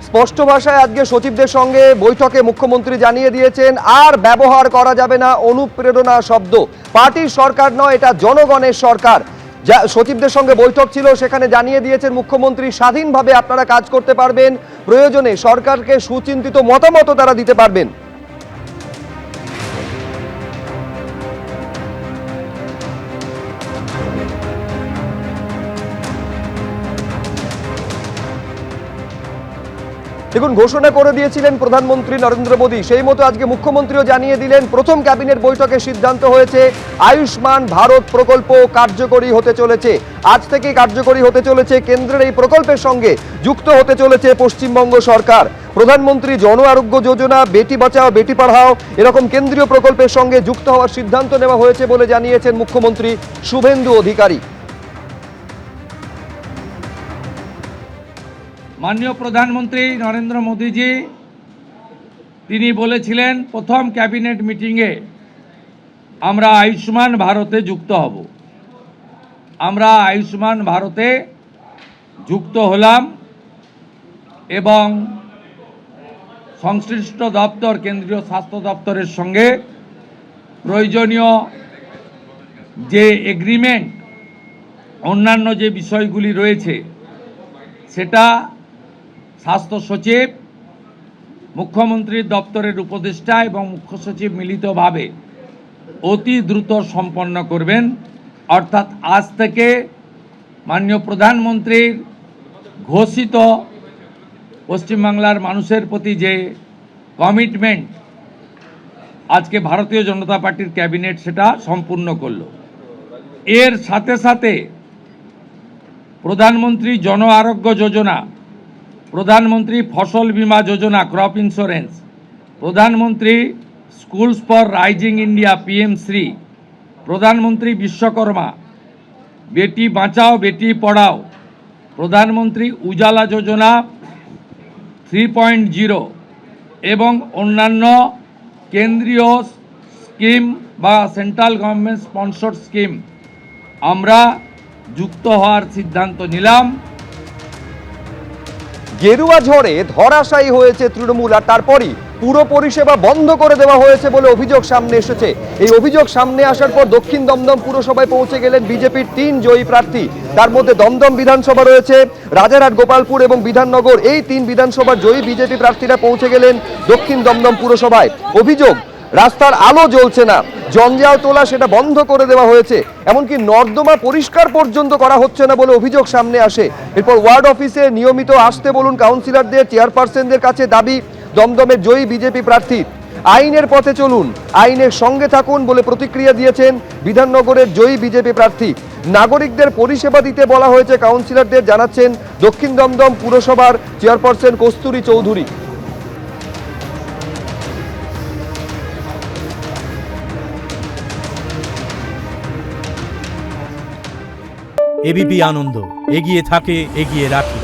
স্পষ্ট ভাষায় আজকে সচিবদের সঙ্গে বৈঠকে মুখ্যমন্ত্রী জানিয়ে দিয়েছেন আর ব্যবহার করা যাবে না অনুপ্রেরণা শব্দ। পার্টির সরকার নয়, এটা জনগণের সরকার। যা সচিবদের সঙ্গে বৈঠক ছিল সেখানে জানিয়ে দিয়েছেন মুখ্যমন্ত্রী স্বাধীনভাবে আপনারা কাজ করতে পারবেন, প্রয়োজনে সরকারকে সুচিন্তিত মতামত তারা দিতে পারবেন। দেখুন, ঘোষণা করে দিয়েছিলেন প্রধানমন্ত্রী নরেন্দ্র মোদী, সেই মতো আজকে মুখ্যমন্ত্রীও জানিয়ে দিলেন প্রথম ক্যাবিনেট বৈঠকে সিদ্ধান্ত হয়েছে আয়ুষ্মান ভারত প্রকল্প কার্যকরী হতে চলেছে। আজ থেকে কার্যকরী হতে চলেছে। কেন্দ্রের এই প্রকল্পের সঙ্গে যুক্ত হতে চলেছে পশ্চিমবঙ্গ সরকার। প্রধানমন্ত্রী জন আরোগ্য যোজনা, বেটি বাঁচাও বেটি পড়াও এরকম কেন্দ্রীয় প্রকল্পের সঙ্গে যুক্ত হওয়ার সিদ্ধান্ত নেওয়া হয়েছে বলে জানিয়েছেন মুখ্যমন্ত্রী শুভেন্দু অধিকারী। মাননীয় প্রধানমন্ত্রী নরেন্দ্র মোদীজি তিনি বলেছিলেন প্রথম ক্যাবিনেট মিটিংয়ে আমরা আয়ুষ্মান ভারতে যুক্ত হব। আমরা আয়ুষ্মান ভারতে যুক্ত হলাম এবং সংশ্লিষ্ট দপ্তর কেন্দ্রীয় স্বাস্থ্য দপ্তরের সঙ্গে প্রয়োজনীয় যে এগ্রিমেন্ট অন্যান্য যে বিষয়গুলি রয়েছে সেটা স্বাস্থ্য সচিব, মুখ্যমন্ত্রীর দপ্তরের উপদেষ্টা এবং মুখ্য সচিব মিলিতভাবে অতি দ্রুত সম্পন্ন করবেন। অর্থাৎ আজ থেকে মাননীয় প্রধানমন্ত্রীর ঘোষিত পশ্চিমবাংলার মানুষের প্রতি যে কমিটমেন্ট আজকে ভারতীয় জনতা পার্টির ক্যাবিনেট সেটা সম্পূর্ণ করল। এর সাথে সাথে প্রধানমন্ত্রী জন আরোগ্য যোজনা, প্রধানমন্ত্রী ফসল বীমা যোজনা ক্রপ ইন্স্যুরেন্স, প্রধানমন্ত্রী স্কুলস ফর রাইজিং ইন্ডিয়া PM-শ্রী, প্রধানমন্ত্রী বিশ্বকর্মা, বেটি বাঁচাও বেটি পড়াও, প্রধানমন্ত্রী উজালা যোজনা 3.0 এবং অন্যান্য কেন্দ্রীয় স্কিম বা সেন্ট্রাল গভর্নমেন্ট স্পন্সর্ড স্কিম আমরা যুক্ত হওয়ার সিদ্ধান্ত নিলাম। গেরুয়া ঝড়ে ধরাশায়ী হয়েছে তৃণমূল, আর তারপরই পুরো পরিষেবা বন্ধ করে দেওয়া হয়েছে বলে অভিযোগ সামনে এসেছে। এই অভিযোগ সামনে আসার পর দক্ষিণ দমদম পুরসভায় পৌঁছে গেলেন বিজেপির 3 জয়ী প্রার্থী। তার মধ্যে দমদম বিধানসভা রয়েছে, রাজারহাট, গোপালপুর এবং বিধাননগর। এই 3 বিধানসভার জয়ী বিজেপি প্রার্থীরা পৌঁছে গেলেন দক্ষিণ দমদম পুরসভায়। অভিযোগ, রাস্তার আলো জ্বলছে না, জঞ্জাল তোলা সেটা বন্ধ করে দেওয়া হয়েছে, এমনকি নর্দমা পরিষ্কার পর্যন্ত করা হচ্ছে না বলে অভিযোগ সামনে আসে। এরপর ওয়ার্ড অফিসে নিয়মিত আসতে বলুন কাউন্সিলরদের, চেয়ারপারসনদের কাছে দাবি দমদমের জয়ী বিজেপি প্রার্থী। আইনের পথে চলুন, আইনের সঙ্গে থাকুন বলে প্রতিক্রিয়া দিয়েছেন বিধাননগরের জয়ী বিজেপি প্রার্থী। নাগরিকদের পরিষেবা দিতে বলা হয়েছে কাউন্সিলরদের, জানাচ্ছেন দক্ষিণ দমদম পুরসভার চেয়ারপারসন কস্তুরী চৌধুরী। এবিপি আনন্দ, এগিয়ে থাকে, এগিয়ে রাখে।